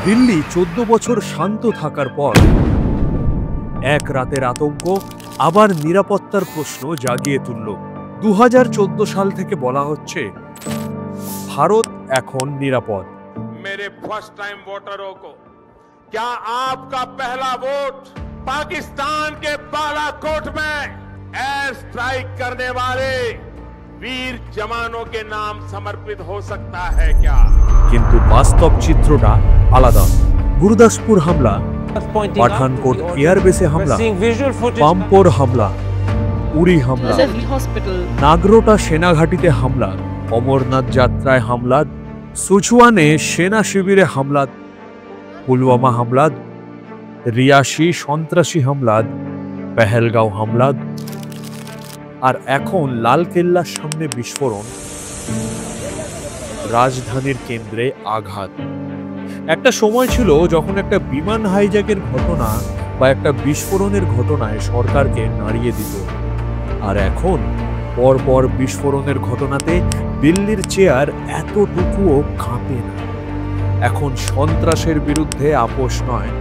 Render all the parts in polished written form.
দিল্লি 14 বছর শান্ত থাকার পর এক রাতের আতঙ্ক আবার নিরাপত্তার প্রশ্ন জাগিয়ে তুলল। 2014 সাল থেকে বলা হচ্ছে ভারত এখন নিরাপদ। मेरे फर्स्ट टाइम वोटरों को क्या आपका पहला वोट पाकिस्तान के बालाकोट में एयर स्ट्राइक करने वाले वीर जवानों के नाम समर्पित हो सकता है क्या? কিন্তু বাস্তব চিত্রটা আলাদা। গুরুদাসপুর হামলা, পাঠানকোট এয়ারবেসে হামলা, পাম্পোর হামলা, উরি হামলা, নাগরোটা সেনাঘাটিতে হামলা, অমরনাথ যাত্রায় হামলা, সুচুয়ানে সেনা শিবিরে হামলা, পুলওয়ামা হামলা, রিয়াসি সন্ত্রাসী হামলা, পেহেলগাঁও হামলা, আর এখন লালকেল্লার সামনে বিস্ফোরণ, রাজধানীর কেন্দ্রে আঘাত। একটা সময় ছিল যখন একটা বিমান হাইজ্যাকের ঘটনা বা একটা বিস্ফোরণের ঘটনায় সরকারকে নাড়িয়ে দিত, আর এখন পরপর বিস্ফোরণের ঘটনাতে দিল্লির চেয়ার এতটুকুও কাঁপে না। এখন সন্ত্রাসের বিরুদ্ধে আপোষ নয়,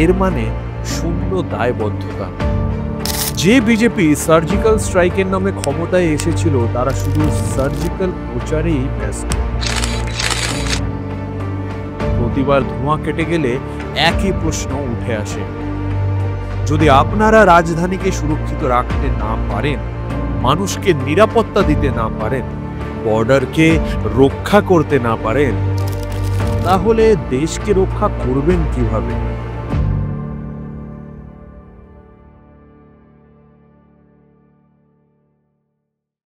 এর মানে শূন্য দায়বদ্ধতা। যে বিজেপি সার্জিক্যাল স্ট্রাইকের নামে ক্ষমতায় এসেছিল তারা শুধু সার্জিক্যাল প্রচারেই ব্যস্ত। প্রতিবার ধোঁয়া কেটে গেলে একই প্রশ্ন উঠে আসে, যদি আপনারা রাজধানীকে সুরক্ষিত রাখতে না পারেন, মানুষকে নিরাপত্তা দিতে না পারেন, বর্ডারকে রক্ষা করতে না পারেন, তাহলে দেশকে রক্ষা করবেন কিভাবে?